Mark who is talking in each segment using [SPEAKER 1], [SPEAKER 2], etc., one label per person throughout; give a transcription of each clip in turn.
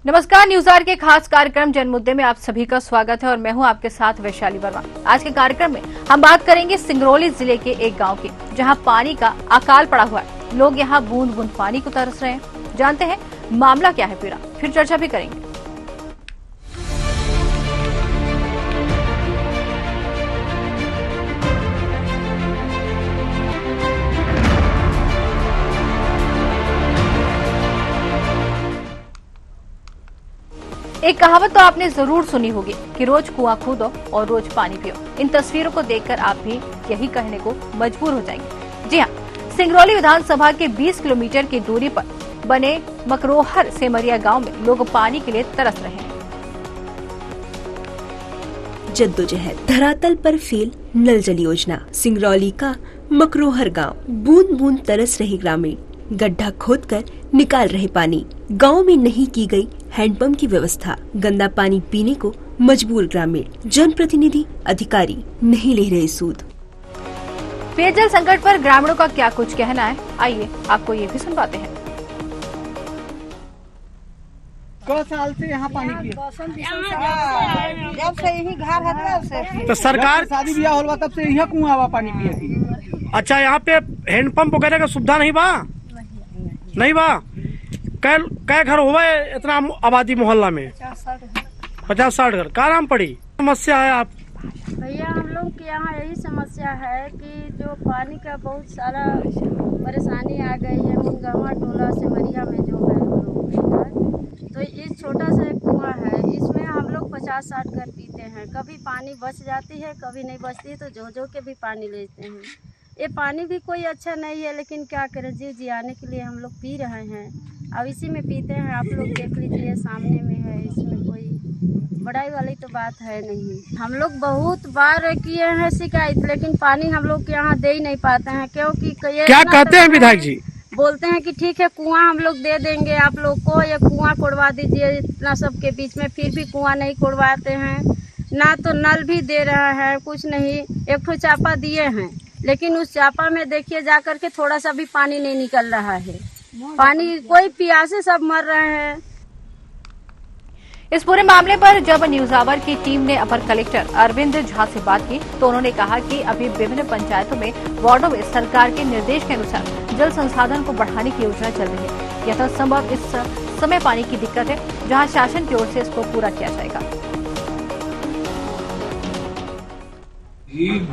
[SPEAKER 1] नमस्कार, news our के खास कार्यक्रम जनमुद्दे में आप सभी का स्वागत है और मैं हूं आपके साथ वैशाली वर्मा। आज के कार्यक्रम में हम बात करेंगे सिंगरौली जिले के एक गांव की, जहां पानी का अकाल पड़ा हुआ है। लोग यहां बूंद बूंद पानी को तरस रहे हैं। जानते हैं मामला क्या है पूरा, फिर चर्चा भी करेंगे। एक कहावत तो आपने जरूर सुनी होगी कि रोज कुआं खोदो और रोज पानी पियो। इन तस्वीरों को देखकर आप भी यही कहने को मजबूर हो जाएंगे। जी हाँ, सिंगरौली विधानसभा के 20 किलोमीटर की दूरी पर बने मकरोहर सेमरिया गांव में लोग पानी के लिए तरस रहे हैं।
[SPEAKER 2] जद्दोजहद धरातल पर फेल नल जल योजना। सिंगरौली का मकरोहर गांव, बूंद बूंद तरस रहे ग्रामीण, गड्ढा खोदकर निकाल रहे पानी। गांव में नहीं की गई हैंडपंप की व्यवस्था, गंदा पानी पीने को मजबूर ग्रामीण। जनप्रतिनिधि अधिकारी नहीं ले रहे सूद।
[SPEAKER 1] पेयजल संकट पर ग्रामीणों का क्या कुछ कहना है, आइए आपको ये भी सुनवाते हैं।
[SPEAKER 3] 2 साल से यहाँ पानी की
[SPEAKER 4] जब से यही घर है से
[SPEAKER 3] तो सरकार शादी ब्याह होगा तब से यहाँ कुआं हुआ पानी पिए थी। अच्छा, यहाँ पे हैंडपंप वगैरह का सुविधा नहीं बा? नहीं बा। कै घर हुआ है इतना आबादी मोहल्ला में? 50-60 घर। क्या नाम पड़ी समस्या है आप?
[SPEAKER 4] भैया हम लोग के यहाँ यही समस्या है कि जो पानी का बहुत सारा परेशानी आ गई है। मुंगावा टोला सेमरिया में जो है हम लोग, तो इस छोटा सा एक कुआं है, इसमें हम लोग 50-60 घर पीते हैं। कभी पानी बच जाती है, कभी नहीं बचती, तो जो के भी पानी लेते हैं। ये पानी भी कोई अच्छा नहीं है, लेकिन क्या करें, जी जियाने के लिए हम लोग पी रहे हैं। अब इसी में पीते हैं। आप लोग देख लीजिए, सामने में है, इसमें कोई बड़ाई वाली तो बात है नहीं। हम लोग बहुत बार किए हैं शिकायत, लेकिन पानी हम लोग के यहाँ दे ही नहीं पाते हैं। क्योंकि
[SPEAKER 3] क्या कहते हैं विधायक जी?
[SPEAKER 4] बोलते हैं कि ठीक है, कुआं हम लोग दे देंगे आप लोग को, या कुआं कोड़वा दीजिए इतना सबके बीच में। फिर भी कुआं नहीं कोड़वाते हैं, ना तो नल भी दे रहा है, कुछ नहीं। एक ठो चापा दिए हैं, लेकिन उस चापा में देखिए जा करके थोड़ा सा भी पानी नहीं निकल रहा है। पानी कोई प्यासे सब मर रहे हैं।
[SPEAKER 1] इस पूरे मामले पर जब न्यूज आवर की टीम ने अपर कलेक्टर अरविंद झा से बात की, तो उन्होंने कहा कि अभी विभिन्न पंचायतों में वार्डों में सरकार के निर्देश के अनुसार जल संसाधन को बढ़ाने की योजना चल रही है। यथासंभव इस समय पानी की दिक्कत है, जहां शासन की ओर से इसको पूरा किया जाएगा।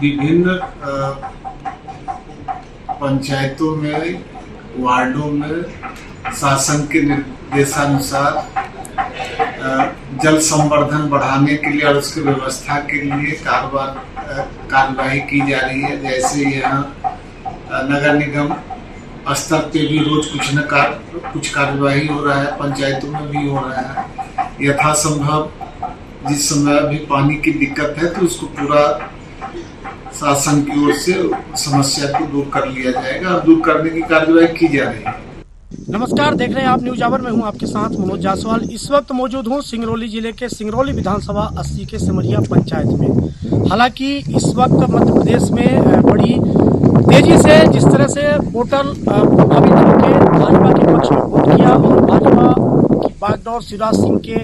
[SPEAKER 5] विभिन्न पंचायतों में, वार्डों में शासन के निर्देशानुसार जल संवर्धन बढ़ाने के लिए और उसकी व्यवस्था के लिए कार्यवाही की जा रही है। जैसे यहाँ नगर निगम स्तर पे भी रोज कुछ कार्यवाही हो रहा है, पंचायतों में भी हो रहा है। यथासंभव जिस समय भी पानी की दिक्कत है तो उसको पूरा शासन की ओर से समस्या को दूर कर लिया जाएगा और दूर करने की कार्यवाही की जा रही है।
[SPEAKER 3] नमस्कार, देख रहे हैं आप न्यूज आवर में हूं आपके साथ मनोज जायसवाल। इस वक्त मौजूद हूं सिंगरौली जिले के सिंगरौली विधानसभा 80 के सेमरिया पंचायत में। हालांकि इस वक्त मध्य प्रदेश में बड़ी तेजी से जिस तरह से वोटर प्रभावित होकर भाजपा के पक्ष में वोट किया और भाजपा की बागडोर शिवराज सिंह के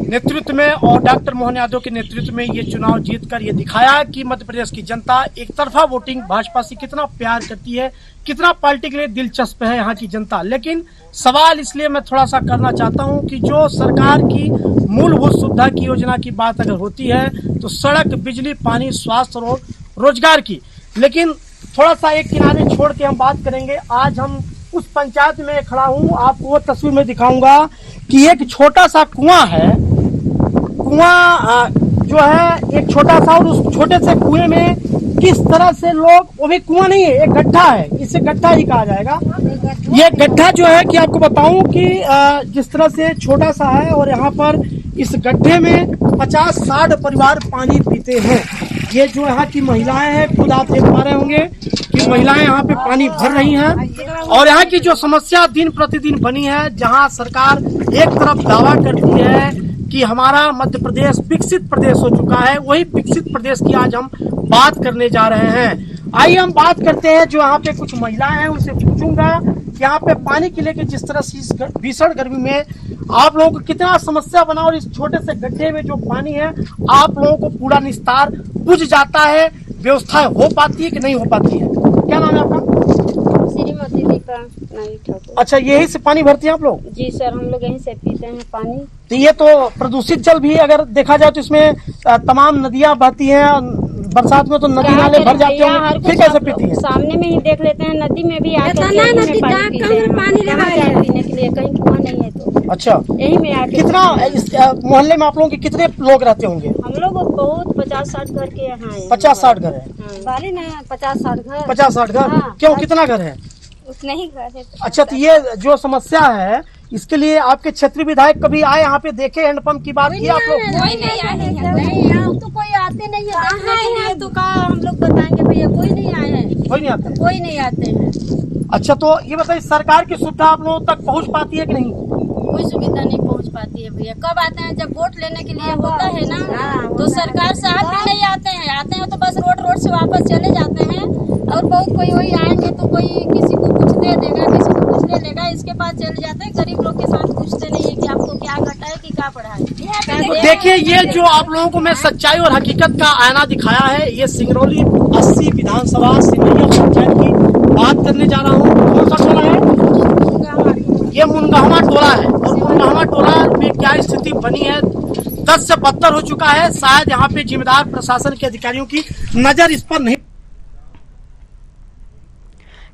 [SPEAKER 3] नेतृत्व में और डॉक्टर मोहन यादव के नेतृत्व में ये चुनाव जीतकर ये दिखाया कि मध्य प्रदेश की जनता एक तरफा वोटिंग भाजपा से कितना प्यार करती है, कितना पार्टी के लिए दिलचस्प है यहाँ की जनता। लेकिन सवाल इसलिए मैं थोड़ा सा करना चाहता हूँ कि जो सरकार की मूलभूत सुविधा की योजना की बात अगर होती है तो सड़क, बिजली, पानी, स्वास्थ्य और रोजगार की, लेकिन थोड़ा सा एक किनारे छोड़ के हम बात करेंगे। आज हम उस पंचायत में खड़ा हूँ, आपको वो तस्वीर में दिखाऊंगा कि एक छोटा सा कुआं है। कुआं जो है एक छोटा सा, और उस छोटे से कुएं में किस तरह से लोग, वो भी कुआं नहीं है, एक गड्ढा है, इसे गड्ढा ही कहा जाएगा। ये गड्ढा जो है कि आपको बताऊं कि जिस तरह से छोटा सा है और यहाँ पर इस गड्ढे में 50-60 परिवार पानी पीते हैं। ये जो यहाँ की महिलाएं हैं, खुद आप देख पा रहे होंगे कि महिलाएं यहाँ पे पानी भर रही हैं। और यहाँ की जो समस्या दिन प्रतिदिन बनी है, जहाँ सरकार एक तरफ दावा करती है कि हमारा मध्य प्रदेश विकसित प्रदेश हो चुका है, वही विकसित प्रदेश की आज हम बात करने जा रहे हैं। आइए हम बात करते हैं, जो यहाँ पे कुछ महिलाएं हैं उनसे पूछूंगा कि यहाँ पे पानी के लेके जिस तरह से इस भीषण गर्मी में आप लोगों को कितना समस्या बना, और इस छोटे से गड्ढे में जो पानी है आप लोगों को पूरा निस्तार बुझ जाता है, व्यवस्था हो पाती है कि नहीं हो पाती है? क्या नाम है आपका?
[SPEAKER 4] श्रीमती दीपा नाई ठाकुर।
[SPEAKER 3] अच्छा, यही से पानी भरती है आप लोग?
[SPEAKER 4] जी सर, हम लोग यहीं से पीते हैं पानी।
[SPEAKER 3] तो ये तो प्रदूषित जल भी अगर देखा जाए तो इसमें तमाम नदियां बहती हैं, बरसात में तो नदी नाले भर जाते होंगे, फिर कैसे पीती है?
[SPEAKER 4] सामने में ही देख लेते हैं, नदी में भी आकर पानी पीने के लिए, कहीं कुआं नहीं है तो।
[SPEAKER 3] अच्छा,
[SPEAKER 4] यही में आके
[SPEAKER 3] कितना इस मोहल्ले में आप लोगों के कितने लोग रहते होंगे?
[SPEAKER 4] हम लोग बहुत 50-60 घर के यहाँ है।
[SPEAKER 3] 50-60 घर है?
[SPEAKER 4] बाली ना 50-60 घर।
[SPEAKER 3] 50-60 घर?
[SPEAKER 4] हाँ।
[SPEAKER 3] क्यों, कितना घर है?
[SPEAKER 4] उतने ही घर है।
[SPEAKER 3] अच्छा, तो ये जो समस्या है इसके लिए आपके क्षेत्रीय विधायक कभी आए यहाँ पे, देखे हैंडपंप की बात की आप लोग?
[SPEAKER 4] कोई नहीं आए हैं, तो कोई आते नहीं है तो कहा हम लोग बताएंगे भैया, कोई नहीं आए हैं।
[SPEAKER 3] कोई नहीं आता?
[SPEAKER 4] कोई नहीं आते हैं।
[SPEAKER 3] अच्छा, तो ये बताइए सरकार की सुविधा आप लोगों तक पहुँच पाती है कि नहीं?
[SPEAKER 4] कोई सुविधा नहीं पहुंच पाती है भैया। कब आते हैं, जब वोट लेने के लिए होता है ना, तो सरकार साहब भी नहीं आते हैं तो बस रोड से वापस चले जाते हैं। और बहुत कोई वही आएंगे तो कोई किसी को कुछ दे देगा, किसी को कुछ ले लेगा, इसके बाद चले जाते हैं। गरीब लोग के साथ पूछते नहीं है कि आपको क्या घटा है कि क्या पढ़ा है।
[SPEAKER 3] तो देखिए, ये जो आप लोगों को मैं सच्चाई और हकीकत का आईना दिखाया है, ये सिंगरौली 80 विधानसभा सिमरिया पंचायत की बात करने जा रहा हूँ। कौन सा टोला है? ये मुनगाहवा टोला है, और मुनगाहवा टोला में क्या स्थिति बनी है, 10 से बदतर हो चुका है। शायद यहाँ पे जिम्मेदार प्रशासन के अधिकारियों की नजर इस पर नहीं।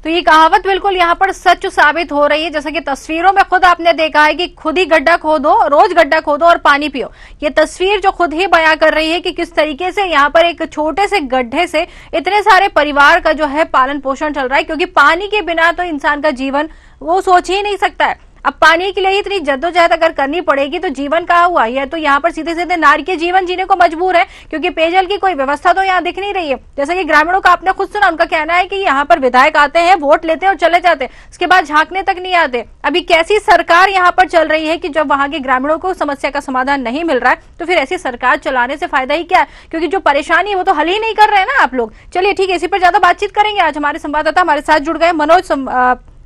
[SPEAKER 1] तो ये कहावत बिल्कुल यहाँ पर सच साबित हो रही है, जैसा कि तस्वीरों में खुद आपने देखा है कि खुद ही गड्ढा खोदो, रोज गड्ढा खोदो और पानी पियो। ये तस्वीर जो खुद ही बयां कर रही है कि किस तरीके से यहाँ पर एक छोटे से गड्ढे से इतने सारे परिवार का जो है पालन पोषण चल रहा है, क्योंकि पानी के बिना तो इंसान का जीवन वो सोच ही नहीं सकता है। अब पानी के लिए इतनी जद्दोजहद अगर करनी पड़ेगी तो जीवन कहाँ हुआ? है तो यहाँ पर सीधे सीधे नारी के जीवन जीने को मजबूर है, क्योंकि पेयजल की कोई व्यवस्था तो यहाँ दिख नहीं रही है। जैसा कि ग्रामीणों का आपने खुद सुना, उनका कहना है कि यहाँ पर विधायक आते हैं, वोट लेते हैं और चले जाते हैं, उसके बाद झांकने तक नहीं आते। अभी कैसी सरकार यहाँ पर चल रही है कि जब वहां के ग्रामीणों को समस्या का समाधान नहीं मिल रहा है तो फिर ऐसी सरकार चलाने से फायदा ही क्या है? क्योंकि जो परेशानी है वो तो हल ही नहीं कर रहे हैं ना आप लोग। चलिए ठीक है, इसी पर ज्यादा बातचीत करेंगे। आज हमारे संवाददाता हमारे साथ जुड़ गए मनोज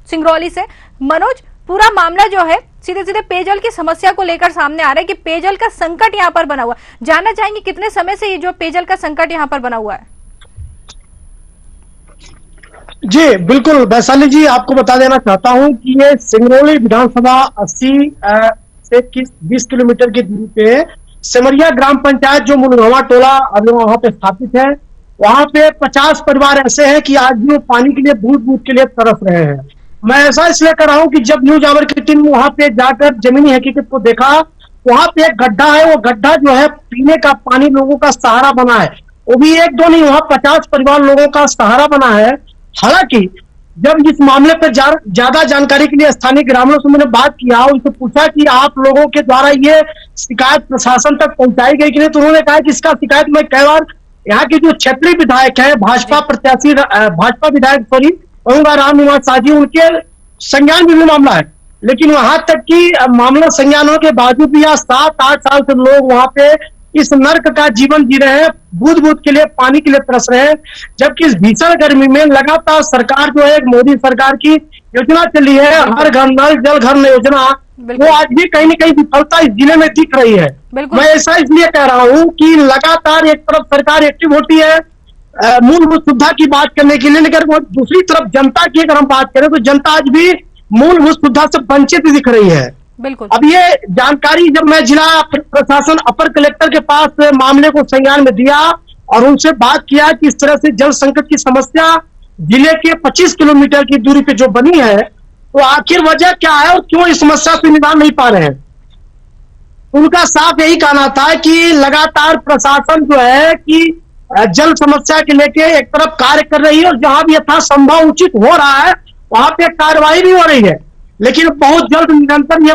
[SPEAKER 1] सिंगरौली से। मनोज, पूरा मामला जो है सीधे सीधे पेयजल की समस्या को लेकर सामने आ रहा है कि पेयजल का संकट यहाँ पर बना हुआ है। जानना चाहेंगे कितने समय से ये जो पेयजल का संकट यहाँ पर बना हुआ है?
[SPEAKER 3] जी बिल्कुल वैशाली जी, आपको बता देना चाहता हूं कि ये सिंगरौली विधानसभा 80 से 20 किलोमीटर की दूरी पे सिमरिया ग्राम पंचायत जो मुनगाहवा टोला अभी वहां पे स्थापित है, वहां पे 50 परिवार ऐसे हैं कि आज भी वो पानी के लिए बूंद बूंद के लिए तरस रहे हैं। मैं ऐसा इसलिए कर रहा हूं कि जब न्यूज आवर की टीम वहां पे जाकर जमीनी हकीकत को देखा, वहां पे एक गड्ढा है, वो गड्ढा जो है पीने का पानी लोगों का सहारा बना है। वो भी एक दो नहीं, वहां 50 परिवार लोगों का सहारा बना है। हालांकि जब इस मामले पर ज्यादा जानकारी के लिए स्थानीय ग्रामीणों से मैंने बात किया, उनसे पूछा कि आप लोगों के द्वारा ये शिकायत प्रशासन तक पहुंचाई गई कि नहीं, तो उन्होंने कहा कि इसका शिकायत मैं कई बार यहाँ के जो क्षेत्रीय विधायक है, भाजपा विधायक राम निवास शाह जी, उनके संज्ञान में भी मामला है, लेकिन वहां तक कि मामला संज्ञान होने के बावजूद भी यहाँ 7-8 साल से लोग वहां पे इस नर्क का जीवन जी रहे हैं, बूंद बूंद के लिए पानी के लिए तरस रहे हैं। जबकि इस भीषण गर्मी में लगातार सरकार जो है, एक मोदी सरकार की योजना चली है, हर घर नल जल घर योजना, वो आज भी कहीं न कहीं विफलता इस जिले में दिख रही है। मैं ऐसा इसलिए कह रहा हूँ कि लगातार एक तरफ सरकार एक्टिव होती है मूलभूत सुविधा की बात करने के लिए, लेकिन दूसरी तरफ जनता की अगर हम बात करें तो जनता आज भी मूलभूत सुविधा से वंचित दिख रही है।
[SPEAKER 1] बिल्कुल।
[SPEAKER 3] अब ये जानकारी जब मैं जिला प्रशासन अपर कलेक्टर के पास मामले को संज्ञान में दिया और उनसे बात किया कि इस तरह से जल संकट की समस्या जिले के 25 किलोमीटर की दूरी पे जो बनी है, तो आखिर वजह क्या है और क्यों इस समस्या से निदान नहीं पा रहे हैं। उनका साफ यही कहना था कि लगातार प्रशासन जो है कि जल समस्या के लेके एक तरफ कार्य कर रही है और जहां भी यथासंभव उचित हो रहा है वहां पे कार्रवाई भी हो रही है, लेकिन बहुत जल्द निरंतर यह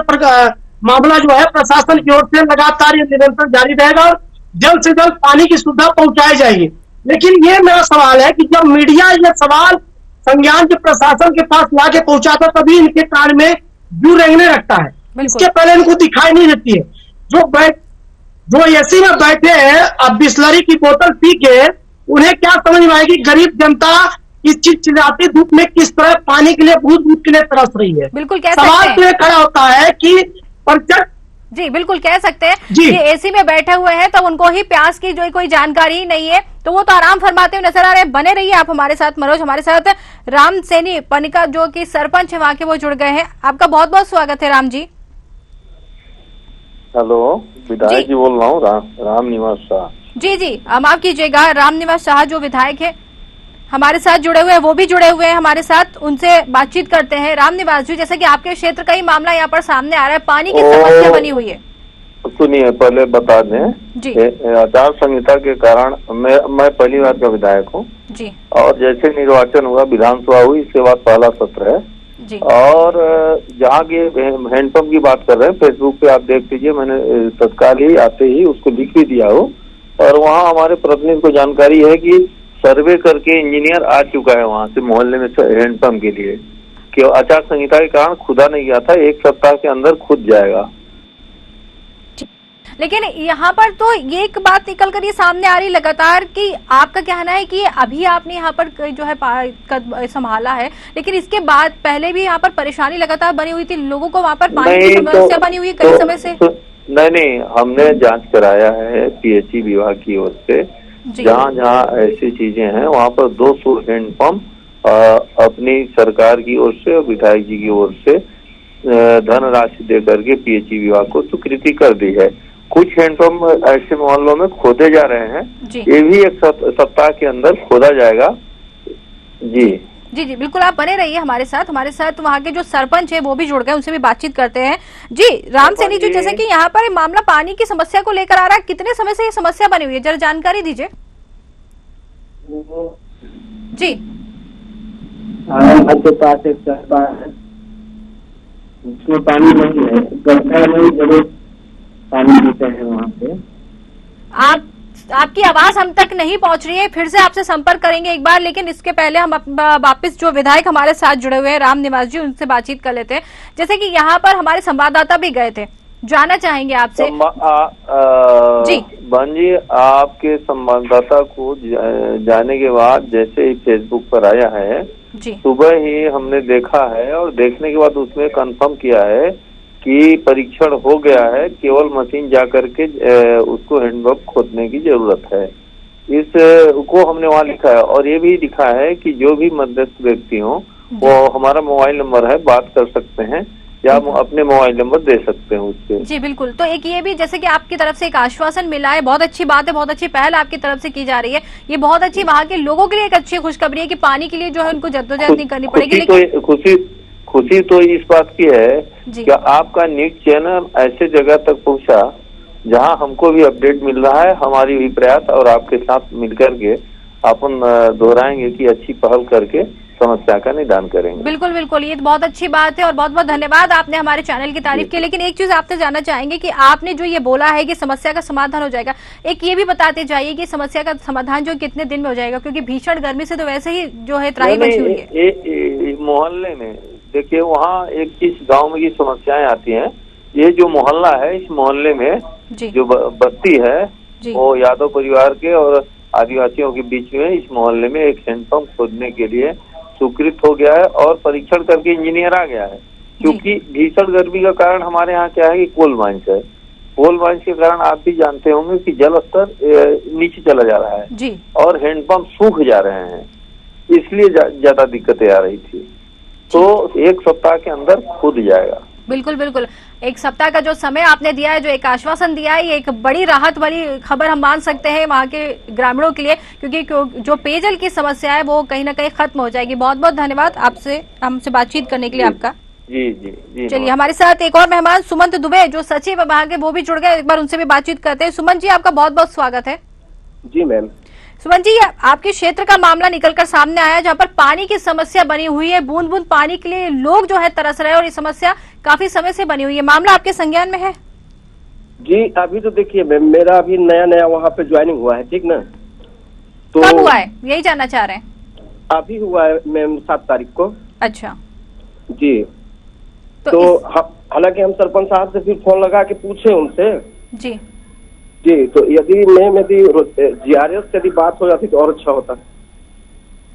[SPEAKER 3] मामला जो है प्रशासन की ओर से लगातार ये निरंतर जारी रहेगा और जल्द से जल्द पानी की सुविधा पहुंचाई जाएगी। लेकिन ये मेरा सवाल है कि जब मीडिया ये सवाल संज्ञान के प्रशासन के पास लाके पहुंचाता तभी इनके कान में जू रेंगने लगता है, इसके पहले इनको दिखाई नहीं देती है। जो एसी में बैठे हैं, अब बिस्लरी की बोतल पी के उन्हें क्या समझ में आएगी गरीब जनता कि चिलचिलाती धूप में किस तरह पानी के लिए बूंद के लिए तरस रही है।
[SPEAKER 1] बिल्कुल कह
[SPEAKER 3] सवाल
[SPEAKER 1] सकते
[SPEAKER 3] तो
[SPEAKER 1] हैं।
[SPEAKER 3] ये खड़ा होता है कि प्रत्यक्ष
[SPEAKER 1] जी बिल्कुल कह सकते हैं
[SPEAKER 3] जी।
[SPEAKER 1] कि एसी में बैठे हुए हैं तो उनको ही प्यास की जो कोई जानकारी ही नहीं है, तो वो तो आराम फरमाते हुए नजर आ रहे हैं। बने रहिए आप हमारे साथ। मनोज हमारे साथ राम सैनी पनिका जो कि सरपंच है वहां के, वो जुड़ गए हैं। आपका बहुत बहुत स्वागत है राम जी।
[SPEAKER 6] हेलो, विधायक जी बोल रहा हूँ, राम निवास शाह।
[SPEAKER 1] जी जी, माफ कीजिएगा, राम निवास शाह जो विधायक है हमारे साथ जुड़े हुए हैं, वो भी जुड़े हुए हैं हमारे साथ, उनसे बातचीत करते हैं। राम निवास जी, जैसे कि आपके क्षेत्र का ही मामला यहाँ पर सामने आ रहा है, पानी की समस्या बनी हुई है।
[SPEAKER 6] सुनिए, पहले बता दें
[SPEAKER 1] जी
[SPEAKER 6] आचार संहिता के कारण मैं पहली बार का विधायक हूँ
[SPEAKER 1] जी
[SPEAKER 6] और जैसे निर्वाचन हुआ, विधानसभा हुई, इसके बाद पहला सत्र है।
[SPEAKER 1] जी
[SPEAKER 6] और जहाँ की हैंडपंप की बात कर रहे हैं, फेसबुक पे आप देख लीजिए, मैंने तत्काल ही आते ही उसको लिख भी दिया हो। और वहाँ हमारे प्रतिनिधि को जानकारी है कि सर्वे करके इंजीनियर आ चुका है वहाँ से मोहल्ले में हैंडपंप के लिए, कि आचार संहिता के कारण खुदा नहीं गया था, 1 सप्ताह के अंदर खुद जाएगा।
[SPEAKER 1] लेकिन यहाँ पर तो ये एक बात निकल कर ये सामने आ रही लगातार कि आपका कहना है कि अभी आपने यहाँ पर जो है संभाला है, लेकिन इसके बाद पहले भी यहाँ पर परेशानी लगातार बनी हुई थी, लोगों को वहाँ पर पानी की समस्या बनी हुई है कई समय से।
[SPEAKER 6] नहीं, हमने जांच कराया है पीएचई विभाग की ओर से, जहाँ जहाँ ऐसी चीजें हैं वहाँ पर 200 हैंडपंप अपनी सरकार की ओर से और विधायक जी की ओर से धनराशि दे करके पीएचई विभाग को स्वीकृति कर दी है। कुछ हैंडपंप ऐसे मोहल्लों में खोदे जा रहे हैं, ये भी 1 सप्ताह के अंदर खोदा जाएगा। जी
[SPEAKER 1] जी जी बिल्कुल, आप बने रहिए हमारे साथ। वहाँ के जो सरपंच है वो भी जुड़ गए, उनसे भी बातचीत करते हैं। जी राम सैनी जी, जैसे कि यहाँ पर मामला पानी की समस्या को लेकर आ रहा है, कितने समय से ये समस्या बनी हुई है, जरा जानकारी दीजिए। जी
[SPEAKER 7] के पास एक सरपा है, उसमें पानी नहीं है, गड्ढा में जरूर पानी पीते हैं वहाँ पे।
[SPEAKER 1] आपकी आवाज हम तक नहीं पहुंच रही है, फिर से आपसे संपर्क करेंगे एक बार, लेकिन इसके पहले हम वापस जो विधायक हमारे साथ जुड़े हुए हैं राम निवास जी, उनसे बातचीत कर लेते हैं। जैसे कि यहाँ पर हमारे संवाददाता भी गए थे, जानना चाहेंगे आपसे।
[SPEAKER 6] जी बहन जी, आपके संवाददाता को जाने के बाद जैसे ही फेसबुक पर आया है, सुबह ही हमने देखा है और देखने के बाद उसमें कंफर्म किया है कि परीक्षण हो गया है, केवल मशीन जा करके उसको हैंडपंप खोदने की जरूरत है। इस को हमने वहाँ लिखा है और ये भी लिखा है कि जो भी मध्यस्थ व्यक्ति हो वो हमारा मोबाइल नंबर है, बात कर सकते हैं या अपने मोबाइल नंबर दे सकते हैं उससे। जी
[SPEAKER 1] बिल्कुल, तो एक ये भी जैसे कि आपकी तरफ से एक आश्वासन मिला है, बहुत अच्छी बात है, बहुत अच्छी पहल आपकी तरफ से की जा रही है, ये बहुत अच्छी वहाँ के लोगों के लिए एक अच्छी खुशखबरी है कि पानी के लिए जो है उनको जद्दोजहद नहीं करनी पड़ेगी। लेकिन
[SPEAKER 6] खुशी तो इस बात की है कि आपका न्यूज चैनल ऐसे जगह तक पहुंचा जहां हमको भी अपडेट मिल रहा है। हमारी भी प्रयास और आपके साथ मिलकर के अपन दोहराएंगे कि अच्छी पहल करके समस्या का निदान करेंगे।
[SPEAKER 1] बिल्कुल बिल्कुल, ये बहुत अच्छी बात है और बहुत बहुत धन्यवाद, आपने हमारे चैनल की तारीफ की। लेकिन एक चीज आपसे जानना चाहेंगे कि आपने जो ये बोला है कि समस्या का समाधान हो जाएगा, एक ये भी बताते जाइए कि समस्या का समाधान जो कितने दिन में हो जाएगा, क्योंकि भीषण गर्मी से तो वैसे ही जो है त्राही बची हुई है।
[SPEAKER 6] मोहल्ले में देखिए, वहाँ एक चीज गाँव में की समस्याएं आती है। ये जो मोहल्ला है, इस मोहल्ले में जो बस्ती है वो यादव परिवार के और आदिवासियों के बीच में इस मोहल्ले में एक हैंडपंप खोदने के लिए स्वीकृत हो गया है और परीक्षण करके इंजीनियर आ गया है। क्योंकि भीषण गर्मी का कारण हमारे यहाँ क्या है कि कोल माइंस है, कोल माइंस के कारण आप भी जानते होंगे कि जल स्तर नीचे चला जा रहा है और हैंडपंप सूख जा रहे हैं, इसलिए ज्यादा दिक्कतें आ रही थी। तो 1 सप्ताह के अंदर खुद जाएगा।
[SPEAKER 1] बिल्कुल बिल्कुल, 1 सप्ताह का जो समय आपने दिया है, जो एक आश्वासन दिया है, ये एक बड़ी राहत वाली खबर हम मान सकते हैं वहाँ के ग्रामीणों के लिए, क्योंकि जो पेयजल की समस्या है वो कहीं ना कहीं खत्म हो जाएगी। बहुत बहुत धन्यवाद आपसे हमसे बातचीत करने के लिए आपका।
[SPEAKER 6] जी जी जी,
[SPEAKER 1] चलिए हमारे साथ एक और मेहमान सुमंत दुबे जो सचिव विभाग है वो भी जुड़ गए, एक बार उनसे भी बातचीत करते हैं। सुमन जी, आपका बहुत बहुत स्वागत है।
[SPEAKER 7] जी मैम।
[SPEAKER 1] सुमन जी, आपके क्षेत्र का मामला निकलकर सामने आया जहाँ पर पानी की समस्या बनी हुई है, बूंद बूंद पानी के लिए लोग जो है तरस रहे हैं और ये समस्या काफी समय से बनी हुई है, मामला आपके संज्ञान में है?
[SPEAKER 7] जी अभी तो देखिए मैम, मेरा अभी नया वहाँ पे ज्वाइनिंग हुआ है, ठीक ना? तो
[SPEAKER 1] कब हुआ है यही जानना चाह रहे हैं?
[SPEAKER 7] अभी हुआ है मैम 7 तारीख को।
[SPEAKER 1] अच्छा
[SPEAKER 7] जी, तो हालांकि हम सरपंच साहब से फिर फोन लगा के पूछे उनसे।
[SPEAKER 1] जी
[SPEAKER 7] जी, तो यदि GRS से यदि बात हो जाती तो और अच्छा होता।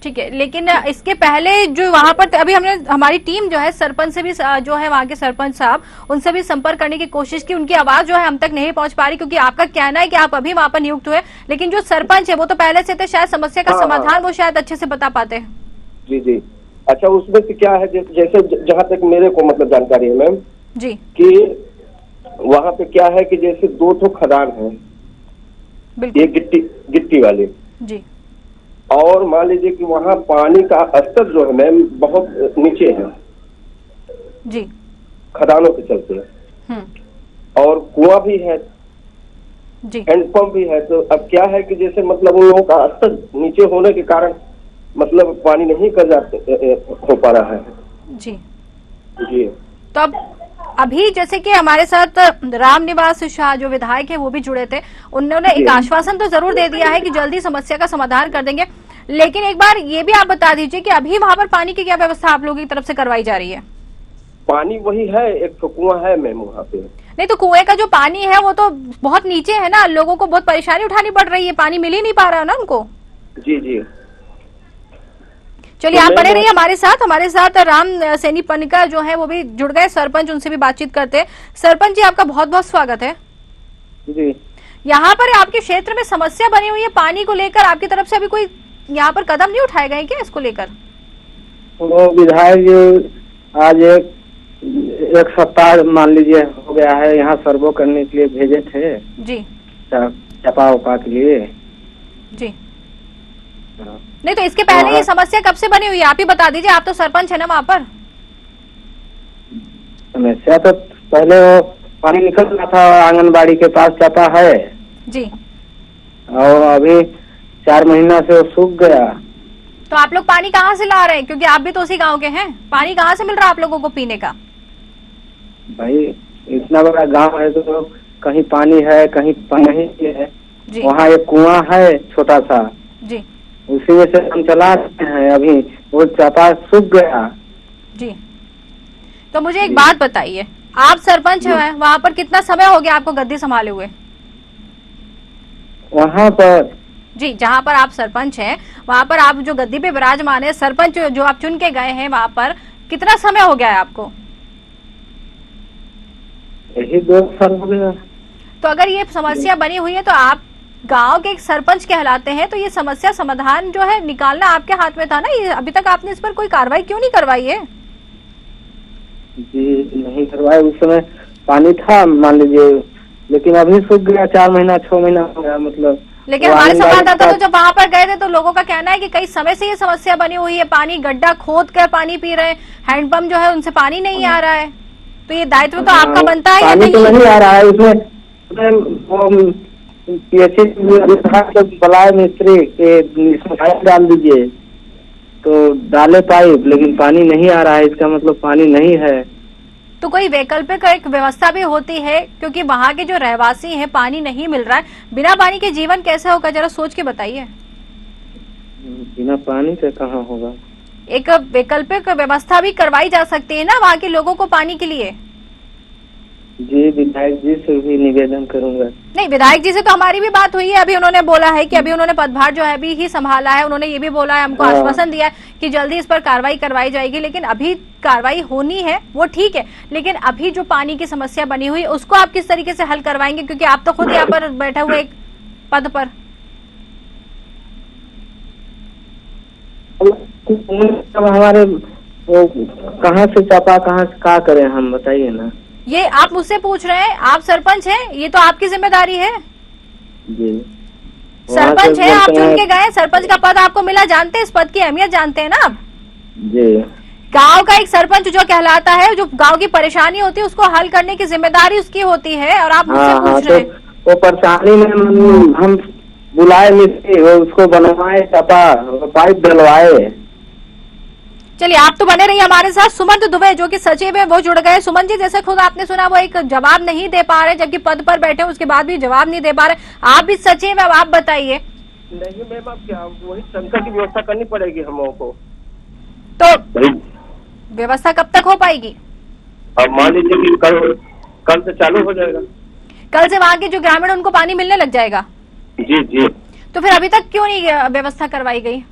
[SPEAKER 1] ठीक है, लेकिन इसके पहले जो वहां पर अभी हमने हमारी टीम जो है सरपंच से भी जो है वहां के सरपंच साहब उनसे भी संपर्क करने की कोशिश की, उनकी आवाज जो है हम तक नहीं पहुंच पा रही, क्योंकि आपका कहना है कि आप अभी वहां पर नियुक्त हुए, लेकिन जो सरपंच है वो तो पहले से थे, शायद समस्या का समाधान वो शायद अच्छे से बता पाते हैं।
[SPEAKER 8] जी जी, अच्छा उसमें से क्या है, जैसे जहाँ तक मेरे को मतलब जानकारी है मैम
[SPEAKER 1] जी,
[SPEAKER 8] कि वहाँ पे क्या है कि जैसे 2 ठो खदान है, ये गिट्टी वाले
[SPEAKER 1] जी,
[SPEAKER 8] और मान लीजिए कि वहाँ पानी का स्तर जो है मैम बहुत नीचे है
[SPEAKER 1] जी,
[SPEAKER 8] खदानों के चलते, और कुआं भी है
[SPEAKER 1] जी,
[SPEAKER 8] हैंडपंप भी है। तो अब क्या है कि जैसे मतलब उन लोगों का स्तर नीचे होने के कारण मतलब पानी नहीं कर जाते हो पा रहा है।
[SPEAKER 1] जी
[SPEAKER 8] जी,
[SPEAKER 1] तो अब अभी जैसे कि हमारे साथ रामनिवास शाह जो विधायक है वो भी जुड़े थे, उन्होंने एक आश्वासन तो जरूर दे दिया है कि जल्दी समस्या का समाधान कर देंगे, लेकिन एक बार ये भी आप बता दीजिए कि अभी वहां पर पानी की क्या व्यवस्था आप लोगों की तरफ से करवाई जा रही है?
[SPEAKER 8] पानी वही है, एक तो कुआं है मैम वहाँ पे।
[SPEAKER 1] नहीं तो कुएं का जो पानी है वो तो बहुत नीचे है ना, लोगों को बहुत परेशानी उठानी पड़ रही है, पानी मिल ही नहीं पा रहा है ना उनको।
[SPEAKER 8] जी जी,
[SPEAKER 1] चलिए आप बने रहिए हमारे साथ राम सैनी पनिका जो है वो भी जुड़ गए सरपंच, उनसे भी बातचीत करते हैं। सरपंच जी आपका बहुत बहुत स्वागत है
[SPEAKER 8] जी।
[SPEAKER 1] यहाँ पर आपके क्षेत्र में समस्या बनी हुई है पानी को लेकर, आपकी तरफ से अभी कोई यहाँ पर कदम नहीं उठाए गए क्या इसको लेकर?
[SPEAKER 7] वो विधायक आज एक सप्ताह मान लीजिए हो गया है, यहाँ सर्वे करने के लिए भेजे थे
[SPEAKER 1] जी,
[SPEAKER 7] चपा उपा के लिए
[SPEAKER 1] जी। नहीं तो इसके पहले ये समस्या कब से बनी हुई है आप ही बता दीजिए, आप तो सरपंच है ना वहाँ पर।
[SPEAKER 7] समस्या तो पहले वो पानी निकल रहा था, आंगनबाड़ी के पास चपा है
[SPEAKER 1] जी,
[SPEAKER 7] और अभी 4 महीना से वो सूख गया।
[SPEAKER 1] तो आप लोग पानी कहाँ से ला रहे हैं, क्योंकि आप भी तो उसी गांव के हैं, पानी कहाँ से मिल रहा है आप लोगों को पीने का?
[SPEAKER 7] भाई इतना बड़ा गांव है तो कहीं पानी है कहीं पानी नहीं है। वहाँ एक कुआं है छोटा सा
[SPEAKER 1] जी,
[SPEAKER 7] उसी में से हम चला रहे हैं, अभी वो चपा सूख गया
[SPEAKER 1] जी। तो मुझे एक बात बताइए, आप सरपंच हैं, वहाँ पर कितना समय हो गया आपको गद्दी संभाले हुए?
[SPEAKER 7] वहाँ पर
[SPEAKER 1] जी, जहाँ पर आप सरपंच हैं वहाँ पर आप जो गद्दी पे विराजमान है सरपंच जो आप चुन के गए हैं, वहाँ पर कितना समय हो गया है आपको?
[SPEAKER 7] यही 2 साल हो गया।
[SPEAKER 1] तो अगर ये समस्या बनी हुई है तो आप गांव के एक सरपंच कहलाते हैं, तो ये समस्या समाधान जो है निकालना आपके हाथ में था ना, ये अभी तक आपने इस पर कोई कार्रवाई क्यों नहीं करवाई है?
[SPEAKER 7] जी नहीं करवाए, उस समय पानी था मान लीजिए, लेकिन अभी सूख गया, 4 महीना 6 महीना हो गया मतलब।
[SPEAKER 1] लेकिन हमारे संवाददाता तो जब वहाँ पर गए थे तो लोगों का कहना है कि कई समय से ये समस्या बनी हुई है, पानी गड्ढा खोद कर पानी पी रहे हैं, हैंडपंप जो है उनसे पानी नहीं आ रहा है, तो ये दायित्व तो आपका बनता है या नहीं?
[SPEAKER 7] तो नहीं आ रहा है, उसमें पीएचई बुलाए मिस्त्री के इसमें पाइप डाल दीजिए, तो डाले पाइप लेकिन पानी नहीं आ रहा है, इसका मतलब पानी नहीं है।
[SPEAKER 1] तो कोई वैकल्पिक एक व्यवस्था भी होती है, क्योंकि वहाँ के जो रहवासी हैं पानी नहीं मिल रहा है, बिना पानी के जीवन कैसे होगा, जरा सोच के बताइए।
[SPEAKER 7] बिना पानी से कहाँ होगा?
[SPEAKER 1] एक वैकल्पिक व्यवस्था भी करवाई जा सकती है ना वहाँ के लोगों को पानी के लिए।
[SPEAKER 7] जी विधायक जी से भी निवेदन करूंगा।
[SPEAKER 1] नहीं, विधायक जी से तो हमारी भी बात हुई है, अभी उन्होंने बोला है कि अभी उन्होंने पदभार जो है अभी ही संभाला है, उन्होंने ये भी बोला है, हमको आश्वासन दिया है कि जल्दी इस पर कार्रवाई करवाई जाएगी, लेकिन अभी कार्रवाई होनी है वो ठीक है, लेकिन अभी जो पानी की समस्या बनी हुई उसको आप किस तरीके से हल करवाएंगे, क्योंकि आप तो खुद यहाँ पर बैठे हुए एक पद पर।
[SPEAKER 7] हमारे वो कहाँ से चापा कहाँ से क्या करें हम, बताइए ना।
[SPEAKER 1] ये आप मुझसे पूछ रहे हैं, आप सरपंच हैं, ये तो आपकी जिम्मेदारी है।
[SPEAKER 7] जी
[SPEAKER 1] सरपंच है, आप चुन के गए, सरपंच का पद आपको मिला, जानते हैं इस पद की अहमियत, जानते हैं ना आप?
[SPEAKER 7] जी।
[SPEAKER 1] गांव का एक सरपंच जो कहलाता है, जो गांव की परेशानी होती है उसको हल करने की जिम्मेदारी उसकी होती है, और आप मुझसे पूछ रहे हैं।
[SPEAKER 7] वो परेशानी में हम बुलाए मिस्त्री, उसको बनवाए चापा, पाइप डलवाए।
[SPEAKER 1] चलिए आप तो बने रहिए हमारे साथ। सुमन दुबे जो कि सचिव है वो जुड़ गए। सुमन जी, जैसे खुद आपने सुना वो एक जवाब नहीं दे पा रहे, जबकि पद पर बैठे उसके बाद भी जवाब नहीं दे पा रहे, आप भी सचिव है, अब आप बताइए।
[SPEAKER 8] नहीं मैम, अब क्या वही टंकर की व्यवस्था करनी पड़ेगी हम लोगों को।
[SPEAKER 1] तो व्यवस्था कब तक हो पाएगी?
[SPEAKER 8] अब मान लीजिए कि कल से चालू हो जाएगा।
[SPEAKER 1] कल से वहाँ के जो ग्रामीण उनको पानी मिलने लग जाएगा?
[SPEAKER 8] जी जी।
[SPEAKER 1] तो फिर अभी तक क्यों नहीं व्यवस्था करवाई गई?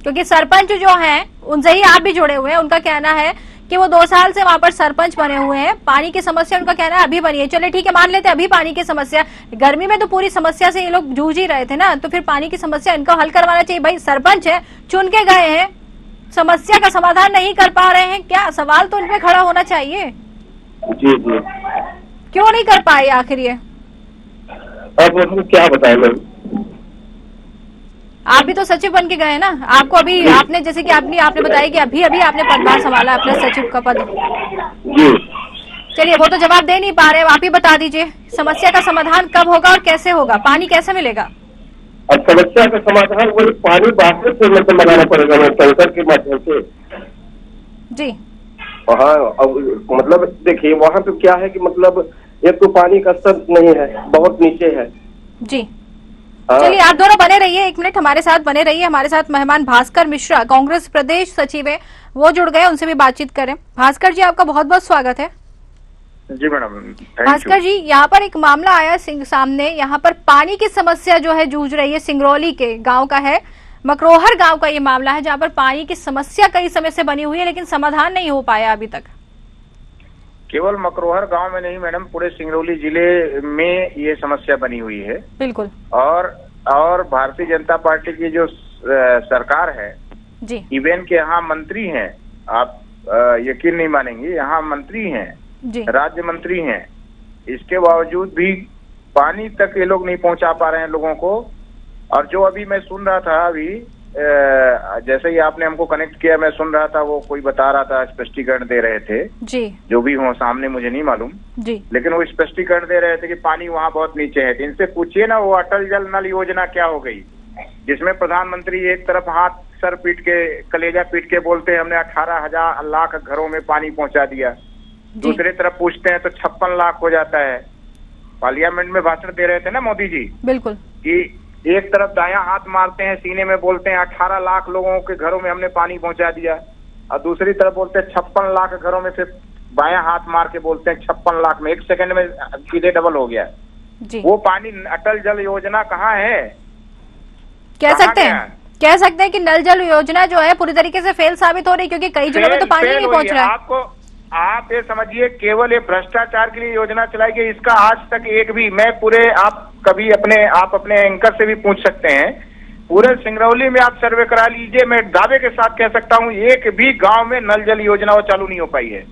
[SPEAKER 1] क्योंकि सरपंच जो हैं उनसे ही आप भी जुड़े हुए हैं, उनका कहना है कि वो 2 साल से वहां पर सरपंच बने हुए हैं, पानी की समस्या उनका कहना है अभी बनी है। चलिए ठीक है, मान लेते हैं अभी पानी की समस्या, गर्मी में तो पूरी समस्या से ये लोग जूझ ही रहे थे ना, तो फिर पानी की समस्या इनको हल करवाना चाहिए। भाई सरपंच है, चुन के गए हैं, समस्या का समाधान नहीं कर पा रहे हैं, क्या सवाल तो इनपे खड़ा होना चाहिए।
[SPEAKER 8] जी जी,
[SPEAKER 1] क्यों नहीं कर पाए आखिर ये?
[SPEAKER 8] अब हम क्या बताएं मैम।
[SPEAKER 1] आप भी तो सचिव बन के गए ना, आपको अभी आपने जैसे कि आपने बताया कि अभी अभी आपने पदभार संभाला अपना सचिव का पद।
[SPEAKER 8] जी
[SPEAKER 1] चलिए वो तो जवाब दे नहीं पा रहे, आप ही बता दीजिए समस्या का समाधान कब होगा और कैसे होगा, पानी कैसे मिलेगा?
[SPEAKER 8] अब समस्या का समाधान वही पानी बाहर से मतलब लगाना पड़ेगा मैम, टैंकर के माध्यम से।
[SPEAKER 1] जी
[SPEAKER 8] हाँ, अब मतलब देखिए वहाँ पे क्या है कि मतलब एक तो पानी का स्तर नहीं है, बहुत नीचे है।
[SPEAKER 1] जी
[SPEAKER 8] हाँ।
[SPEAKER 1] चलिए आप दोनों बने रहिए, 1 मिनट हमारे साथ बने रहिए। हमारे साथ मेहमान भास्कर मिश्रा, कांग्रेस प्रदेश सचिव है, वो जुड़ गए, उनसे भी बातचीत करें। भास्कर जी आपका बहुत बहुत स्वागत है।
[SPEAKER 9] जी मैडम।
[SPEAKER 1] भास्कर जी, यहाँ पर एक मामला आया सामने, यहाँ पर पानी की समस्या जो है जूझ रही है, सिंगरौली के गांव का है, मकरोहर गांव का ये मामला है, जहाँ पर पानी की समस्या कई समय से बनी हुई है लेकिन समाधान नहीं हो पाया अभी तक।
[SPEAKER 9] केवल मकरोहर गांव में नहीं मैडम, पूरे सिंगरौली जिले में ये समस्या बनी हुई है।
[SPEAKER 1] बिल्कुल।
[SPEAKER 9] और भारतीय जनता पार्टी की जो सरकार है
[SPEAKER 1] जी,
[SPEAKER 9] इवन के यहाँ मंत्री हैं, आप यकीन नहीं मानेंगे, यहाँ मंत्री हैं
[SPEAKER 1] जी,
[SPEAKER 9] राज्य मंत्री हैं, इसके बावजूद भी पानी तक ये लोग नहीं पहुंचा पा रहे हैं लोगों को। और जो अभी मैं सुन रहा था, अभी जैसे ही आपने हमको कनेक्ट किया, मैं सुन रहा था, वो कोई बता रहा था, स्पष्टीकरण दे रहे थे
[SPEAKER 1] जी,
[SPEAKER 9] जो भी हो सामने मुझे नहीं मालूम
[SPEAKER 1] जी,
[SPEAKER 9] लेकिन वो स्पष्टीकरण दे रहे थे कि पानी वहाँ बहुत नीचे है। इनसे पूछिए ना, वो अटल जल नल योजना क्या हो गई, जिसमें प्रधानमंत्री एक तरफ हाथ सर पीट के, कलेजा पीट के बोलते हैं हमने 18,000 लाख घरों में पानी पहुंचा दिया, दूसरी तरफ पूछते हैं तो 56 लाख हो जाता है। पार्लियामेंट में भाषण दे रहे थे ना मोदी जी,
[SPEAKER 1] बिल्कुल,
[SPEAKER 9] कि एक तरफ दायां हाथ मारते हैं सीने में, बोलते हैं 18 लाख लोगों के घरों में हमने पानी पहुंचा दिया, और दूसरी तरफ बोलते हैं 56 लाख घरों में, फिर बायां हाथ मार के बोलते हैं 56 लाख में, 1 सेकंड में सीधे डबल हो गया
[SPEAKER 1] जी।
[SPEAKER 9] वो पानी। अटल जल योजना कहाँ है?
[SPEAKER 1] कह सकते हैं कि नल जल योजना जो है पूरी तरीके से फेल साबित हो रही, क्योंकि कई जगहों में तो पानी नहीं पहुंच रहा है।
[SPEAKER 9] आप ये समझिए, केवल ये भ्रष्टाचार के लिए योजना चलाई गई, इसका आज तक एक भी, मैं पूरे, आप कभी अपने एंकर से भी पूछ सकते हैं, पूरे सिंगरौली में आप सर्वे करा लीजिए, मैं दावे के साथ कह सकता हूँ एक भी गांव में नल जल योजना वो चालू नहीं हो पाई है।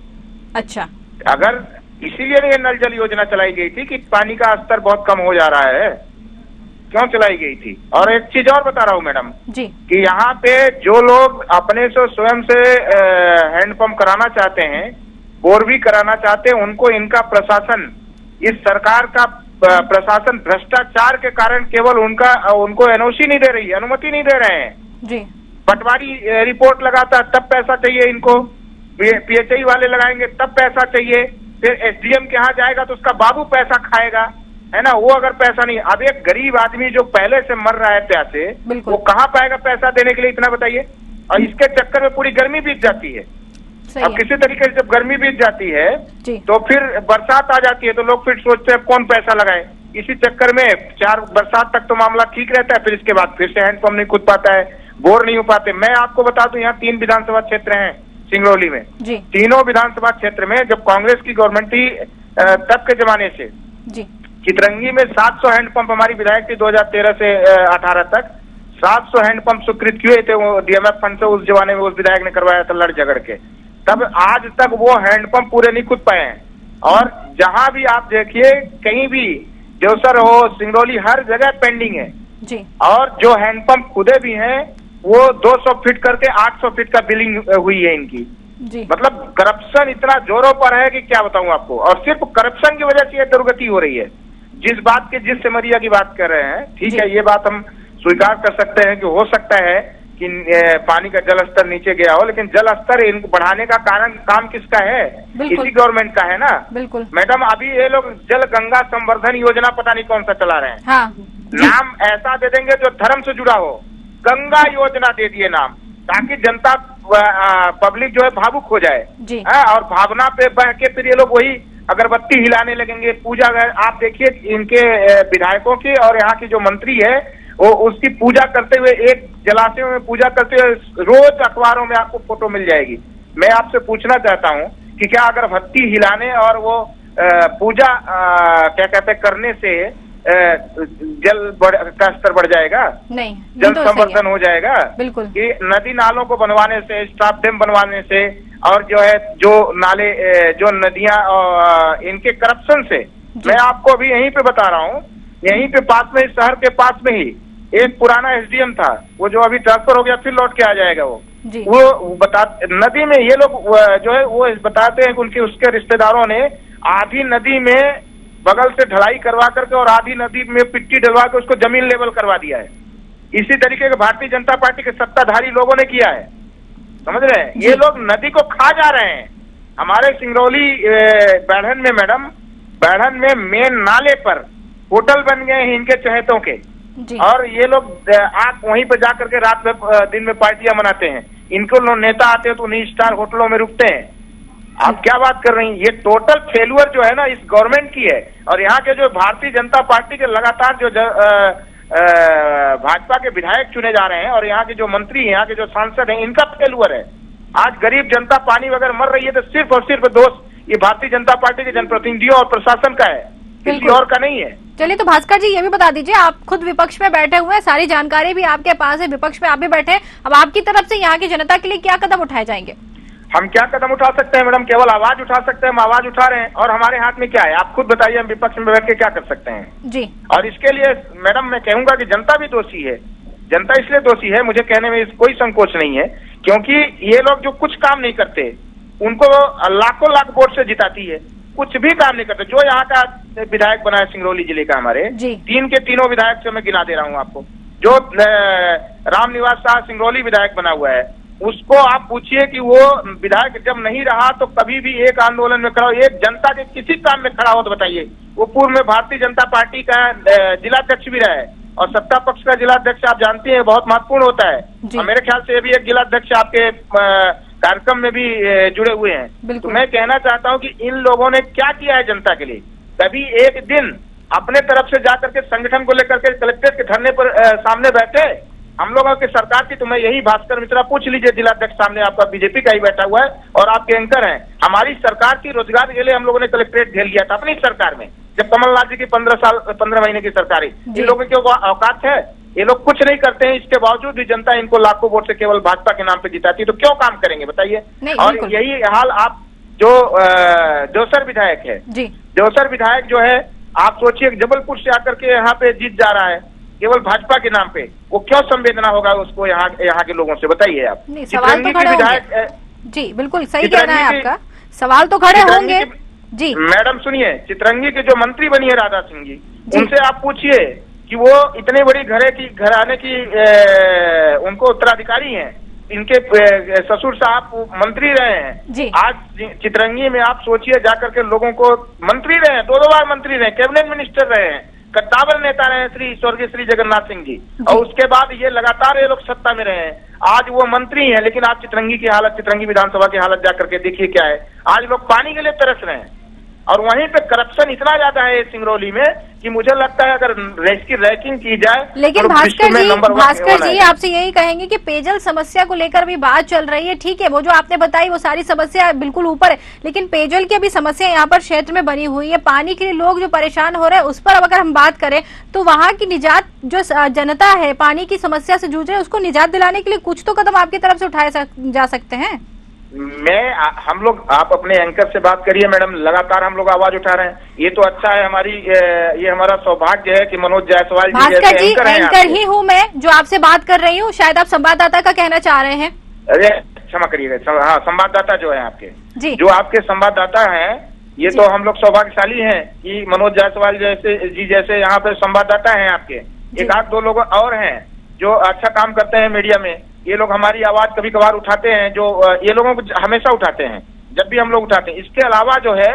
[SPEAKER 1] अच्छा,
[SPEAKER 9] अगर इसीलिए ये नल जल योजना चलाई गई थी कि पानी का स्तर बहुत कम हो जा रहा है, क्यों चलाई गई थी। और एक चीज और बता रहा हूँ मैडम
[SPEAKER 1] जी, कि
[SPEAKER 9] यहाँ पे जो लोग अपने से स्वयं से हैंडपंप कराना चाहते हैं, बोर भी कराना चाहते हैं, उनको इनका प्रशासन, इस सरकार का प्रशासन भ्रष्टाचार के कारण केवल उनको एनओसी नहीं दे रही है, अनुमति नहीं दे रहे हैं
[SPEAKER 1] जी।
[SPEAKER 9] पटवारी रिपोर्ट लगाता तब पैसा चाहिए इनको, पीएचई वाले लगाएंगे तब पैसा चाहिए, फिर एसडीएम के यहाँ जाएगा तो उसका बाबू पैसा खाएगा, है ना, वो अगर पैसा नहीं, अब एक गरीब आदमी जो पहले से मर रहा है प्यासे, वो कहाँ पाएगा पैसा देने के लिए, इतना बताइए। और इसके चक्कर में पूरी गर्मी बीत जाती है। अब किसी तरीके से जब गर्मी बीत जाती है तो फिर बरसात आ जाती है, तो लोग फिर सोचते हैं कौन पैसा लगाए। इसी चक्कर में 4 बरसात तक तो मामला ठीक रहता है, फिर इसके बाद फिर से हैंडपंप नहीं खुद पाता है, बोर नहीं हो पाते। मैं आपको बता दूं, यहाँ 3 विधानसभा क्षेत्र हैं सिंगरौली में, तीनों विधानसभा क्षेत्र में जब कांग्रेस की गवर्नमेंट थी तब के जमाने से चितरंगी में 700 हैंडपंप हमारी विधायक थी 2013 से 18 तक, 700 हैंडपंप स्वीकृत किए थे, वो डीएमएफ फंड से उस जमाने में उस विधायक ने करवाया था लड़ झगड़ के, तब आज तक वो हैंडपंप पूरे नहीं खुद पाए हैं। और जहां भी आप देखिए, कहीं भी देवसर हो, सिंगरौली, हर जगह पेंडिंग है जी। और जो हैंडपंप खुदे भी हैं वो 200 फीट करके 800 फीट का बिलिंग हुई है इनकी जी। मतलब करप्शन इतना जोरों पर है कि क्या बताऊं आपको, और सिर्फ करप्शन की वजह से ये दुर्गति हो रही है। जिस सिमरिया की बात कर रहे हैं, ठीक है, ये बात हम स्वीकार कर सकते हैं कि हो सकता है कि पानी का जल स्तर नीचे गया हो, लेकिन जल स्तर इनको बढ़ाने का काम किसका है? इसी गवर्नमेंट का है ना। बिल्कुल मैडम, अभी ये लोग जल गंगा संवर्धन योजना पता नहीं कौन सा चला रहे हैं। हाँ। नाम ऐसा दे देंगे जो धर्म से जुड़ा हो, गंगा योजना दे दिए नाम, ताकि जनता पब्लिक जो है भावुक हो जाए जी। और भावना पे बह के फिर ये लोग वही अगरबत्ती हिलाने लगेंगे, पूजा। आप देखिए इनके विधायकों की और यहाँ की जो मंत्री है वो उसकी पूजा करते हुए, एक जलाशयों में पूजा करते हुए रोज अखबारों में आपको फोटो मिल जाएगी। मैं आपसे पूछना चाहता हूँ कि क्या अगरबत्ती हिलाने और वो पूजा क्या कहते करने से जल का स्तर बढ़ जाएगा?
[SPEAKER 1] नहीं,
[SPEAKER 9] जल संवर्धन हो जाएगा?
[SPEAKER 1] बिल्कुल।
[SPEAKER 9] कि नदी नालों को बनवाने से, स्टॉप डैम बनवाने से, और जो है जो नाले जो नदियां इनके करप्शन से, मैं आपको अभी यहीं पे बता रहा हूँ, यहीं पे पास में, इस शहर के पास में ही एक पुराना एसडीएम था, वो जो अभी ट्रांसफर हो गया, फिर लौट के आ जाएगा वो बता, नदी में ये लोग जो है वो बताते हैं कि उनके उसके रिश्तेदारों ने आधी नदी में बगल से ढलाई करवा करके और आधी नदी में मिट्टी डलवा के उसको जमीन लेवल करवा दिया है। इसी तरीके के भारतीय जनता पार्टी के सत्ताधारी लोगों ने किया है, समझ रहे हैं? ये लोग नदी को खा जा रहे हैं। हमारे सिंगरौली बैढ़न में मैडम, बैढ़न में मेन नाले पर होटल बन गए हैं इनके चहेतों के, और ये लोग आप वहीं पर जाकर के रात में दिन में पार्टियां मनाते हैं। इनको लोग नेता आते हैं तो उन्हीं स्टार होटलों में रुकते हैं। आप क्या बात कर रही हैं? ये टोटल फेल्यूर जो है ना इस गवर्नमेंट की है, और यहाँ के जो भारतीय जनता पार्टी के लगातार जो भाजपा के विधायक चुने जा रहे हैं और यहाँ के जो मंत्री हैं, यहाँ के जो सांसद हैं, इनका फेल्यूर है। आज गरीब जनता पानी वगैरह मर रही है तो सिर्फ और सिर्फ दोष ये भारतीय जनता पार्टी के जनप्रतिनिधियों और प्रशासन का है, किसी और का नहीं है।
[SPEAKER 1] चलिए, तो भास्कर जी ये भी बता दीजिए, आप खुद विपक्ष में बैठे हुए हैं, सारी जानकारी भी आपके पास है, विपक्ष में आप भी बैठे हैं, अब आपकी तरफ से यहाँ की जनता के लिए क्या कदम उठाए जाएंगे?
[SPEAKER 9] हम क्या कदम उठा सकते हैं मैडम? केवल आवाज उठा सकते हैं, हम आवाज उठा रहे हैं, और हमारे हाथ में क्या है? आप खुद बताइए, हम विपक्ष में बैठ के क्या कर सकते हैं
[SPEAKER 1] जी।
[SPEAKER 9] और इसके लिए मैडम मैं कहूंगा कि जनता भी दोषी है। जनता इसलिए दोषी है, मुझे कहने में कोई संकोच नहीं है, क्योंकि ये लोग जो कुछ काम नहीं करते उनको लाखों लाख वोट से जिताती है, कुछ भी काम नहीं करते। जो यहाँ का विधायक बना है सिंगरौली जिले का, हमारे तीन के तीनों विधायक से मैं गिना दे रहा हूँ आपको। जो रामनिवास शाह सिंगरौली विधायक बना हुआ है, उसको आप पूछिए कि वो विधायक जब नहीं रहा तो कभी भी एक आंदोलन में खड़ा हो, एक जनता के किसी काम में खड़ा हो तो बताइए। वो पूर्व में भारतीय जनता पार्टी का जिलाध्यक्ष भी रहा है, और सत्ता पक्ष का जिलाध्यक्ष आप जानती हैं बहुत महत्वपूर्ण होता है, और मेरे ख्याल से ये भी एक जिलाध्यक्ष आपके कार्यक्रम में भी जुड़े हुए हैं। तो मैं कहना चाहता हूं कि इन लोगों ने क्या किया है जनता के लिए? कभी एक दिन अपने तरफ से जाकर के संगठन को लेकर के कलेक्ट्रेट के धरने पर सामने बैठे? हम लोगों की सरकार की तो मैं यही, भास्कर मिश्रा पूछ लीजिए, जिलाध्यक्ष सामने आपका बीजेपी का ही बैठा हुआ है और आपके एंकर हैं। हमारी सरकार की रोजगार के लिए हम लोगों ने कलेक्ट्रेट घेर लिया था अपनी सरकार में, जब कमलनाथ जी की 15 महीने की सरकार है। इन लोगों की औकात है? ये लोग कुछ नहीं करते हैं, इसके बावजूद भी जनता इनको लाखों वोट से केवल भाजपा के नाम पे जिताती है, तो क्यों काम करेंगे बताइए? और यही हाल आप जो जोसर विधायक है, जोसर विधायक जो है, आप सोचिए जबलपुर से आकर के यहाँ पे जीत जा रहा है केवल भाजपा के नाम पे, वो क्यों संवेदना होगा उसको यहाँ के लोगों से, बताइए आप।
[SPEAKER 1] सवाल तो खड़े होंगे जी, बिल्कुल सही कहना है आपका, सवाल तो खड़े होंगे जी। मैडम
[SPEAKER 9] सुनिए, चितरंगी के जो मंत्री बनी है राधा सिंह जी, उनसे आप पूछिए कि वो इतने बड़ी घराने की उनको उत्तराधिकारी हैं, इनके ससुर साहब मंत्री रहे हैं। आज चितरंगी में आप सोचिए जाकर के लोगों को, मंत्री रहे हैं, 2 बार मंत्री रहे, कैबिनेट मिनिस्टर रहे हैं, कद्दावर नेता रहे श्री स्वर्गीय श्री जगन्नाथ सिंह जी, और उसके बाद ये लगातार ये लोग सत्ता में रहे हैं। आज वो मंत्री हैं, लेकिन आप चितरंगी की हालत, चितरंगी विधानसभा की हालत जाकर के देखिए क्या है। आज लोग पानी के लिए तरस रहे हैं, और वहीं पे करप्शन इतना ज्यादा है सिंगरौली में कि मुझे लगता है अगर इसकी रैंकिंग की जाए,
[SPEAKER 1] लेकिन भास्कर जी आपसे यही कहेंगे कि पेयजल समस्या को लेकर भी बात चल रही है। ठीक है, वो जो आपने बताई वो सारी समस्या बिल्कुल ऊपर है, लेकिन पेयजल की अभी समस्या यहाँ पर क्षेत्र में बनी हुई है। पानी के लिए लोग जो परेशान हो रहे हैं उस पर अब अगर हम बात करें तो वहाँ की निजात, जो जनता है पानी की समस्या से जूझ रही है, उसको निजात दिलाने के लिए कुछ तो कदम आपकी तरफ से उठाए जा सकते हैं।
[SPEAKER 9] हम लोग, आप अपने एंकर से बात करिए मैडम, लगातार हम लोग आवाज उठा रहे हैं। ये तो अच्छा है, ये हमारा सौभाग्य है कि मनोज जायसवाल जी
[SPEAKER 1] भास्कर जी एंकर ही हूँ मैं जो आपसे बात कर रही हूँ, शायद आप संवाददाता का कहना चाह रहे हैं।
[SPEAKER 9] अरे क्षमा करिएगा, हाँ संवाददाता जो है आपके
[SPEAKER 1] जी,
[SPEAKER 9] जो आपके संवाददाता हैं, ये तो हम लोग सौभाग्यशाली हैं कि मनोज जायसवाल जैसे यहाँ पे संवाददाता हैं आपके। एक आध 2 लोग और हैं जो अच्छा काम करते हैं मीडिया में, ये लोग हमारी आवाज कभी कभार उठाते हैं, जो ये लोगों को हमेशा उठाते हैं जब भी हम लोग उठाते हैं। इसके अलावा जो है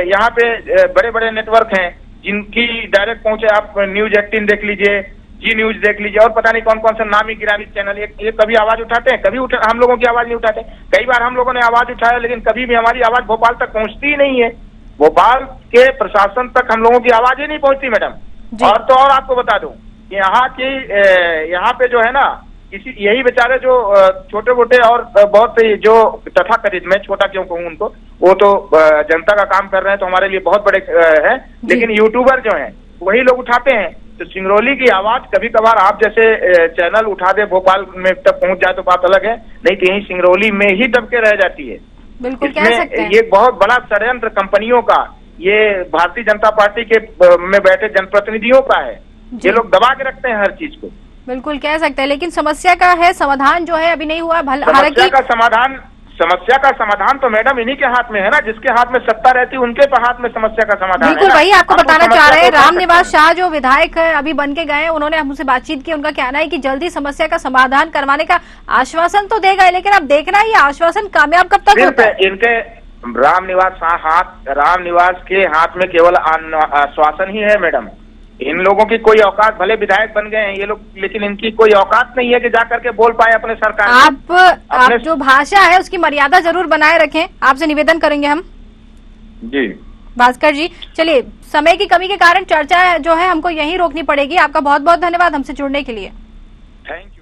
[SPEAKER 9] यहाँ पे बड़े बड़े नेटवर्क हैं जिनकी डायरेक्ट पहुंचे, आप न्यूज 18 देख लीजिए, जी न्यूज देख लीजिए, और पता नहीं कौन कौन से नामी गिरामी चैनल, ये कभी आवाज उठाते हैं? कभी हम लोगों की आवाज नहीं उठाते। कई बार हम लोगों ने आवाज उठाया, लेकिन कभी भी हमारी आवाज भोपाल तक पहुंचती ही नहीं है। भोपाल के प्रशासन तक हम लोगों की आवाज ही नहीं पहुंचती मैडम। और तो और आपको बता दूं, कि यहाँ पे जो है ना यही बेचारे जो छोटे मोटे और बहुत जो तथाकथित, मैं छोटा क्यों कहूँ उनको, वो तो जनता का काम कर रहे हैं तो हमारे लिए बहुत बड़े हैं, लेकिन यूट्यूबर जो हैं वही लोग उठाते हैं। तो सिंगरौली की आवाज कभी कभार आप जैसे चैनल उठा दे, भोपाल में तक पहुंच जाए तो बात अलग है, नहीं तो यही सिंगरौली में ही दबके रह जाती है।
[SPEAKER 1] बिल्कुल कह सकते हैं।
[SPEAKER 9] ये बहुत बड़ा षड्यंत्र कंपनियों का, ये भारतीय जनता पार्टी के में बैठे जनप्रतिनिधियों का है। ये लोग दबा के रखते हैं हर चीज को।
[SPEAKER 1] बिल्कुल कह सकते हैं, लेकिन समस्या का है समाधान जो है अभी नहीं हुआ। हालांकि
[SPEAKER 9] समस्या का समाधान तो मैडम इन्हीं के हाथ में है ना, जिसके हाथ में सत्ता रहती है उनके हाथ में समस्या का समाधान है।
[SPEAKER 1] बिल्कुल वही आपको बताना चाह रहे हैं। रामनिवास शाह जो विधायक है अभी बन के गए, उन्होंने हमसे बातचीत की। उनका कहना है कि जल्दी समस्या का समाधान करवाने का आश्वासन तो देगा, लेकिन अब देखना ये आश्वासन कामयाब कब तक होता है।
[SPEAKER 9] इनके रामनिवास के हाथ में केवल आश्वासन ही है मैडम। इन लोगों की कोई औकात, भले विधायक बन गए हैं ये लोग, लेकिन इनकी कोई औकात नहीं है कि जाकर के बोल पाए अपने सरकार।
[SPEAKER 1] आप जो भाषा है उसकी मर्यादा जरूर बनाए रखें, आपसे निवेदन करेंगे हम।
[SPEAKER 9] जी
[SPEAKER 1] भास्कर जी, चलिए समय की कमी के कारण चर्चा जो है हमको यहीं रोकनी पड़ेगी। आपका बहुत बहुत धन्यवाद हमसे जुड़ने के लिए।
[SPEAKER 9] Thank you.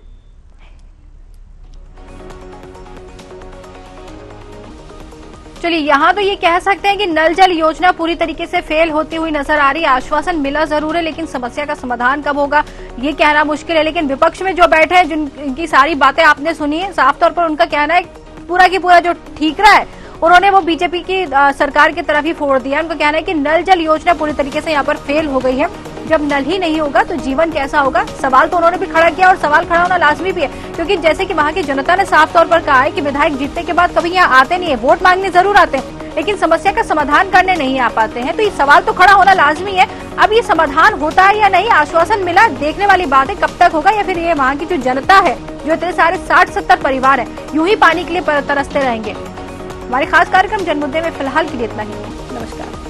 [SPEAKER 1] चलिए यहाँ तो ये कह सकते हैं कि नल जल योजना पूरी तरीके से फेल होती हुई नजर आ रही है। आश्वासन मिला जरूर है, लेकिन समस्या का समाधान कब होगा ये कहना मुश्किल है। लेकिन विपक्ष में जो बैठे हैं, जिनकी सारी बातें आपने सुनी है, साफ तौर पर उनका कहना है पूरा की पूरा जो ठीकरा है उन्होंने वो बीजेपी की सरकार की तरफ ही फोड़ दिया। उनका कहना है कि नल जल योजना पूरी तरीके से यहाँ पर फेल हो गई है। जब नल ही नहीं होगा तो जीवन कैसा होगा, सवाल तो उन्होंने भी खड़ा किया और सवाल खड़ा होना लाजमी भी है, क्योंकि जैसे कि वहाँ की जनता ने साफ तौर पर कहा है कि विधायक जीतने के बाद कभी यहाँ आते नहीं है, वोट मांगने जरूर आते हैं, लेकिन समस्या का समाधान करने नहीं आ पाते हैं। तो ये सवाल तो खड़ा होना लाजमी है। अब ये समाधान होता है या नहीं, आश्वासन मिला, देखने वाली बात है कब तक होगा, या फिर ये वहाँ की जो जनता है, जो इतने सारे 60-70 परिवार है, यूं ही पानी के लिए तरसते रहेंगे। हमारे खास कार्यक्रम जनमुद्दे में फिलहाल के लिए इतना ही है। नमस्कार।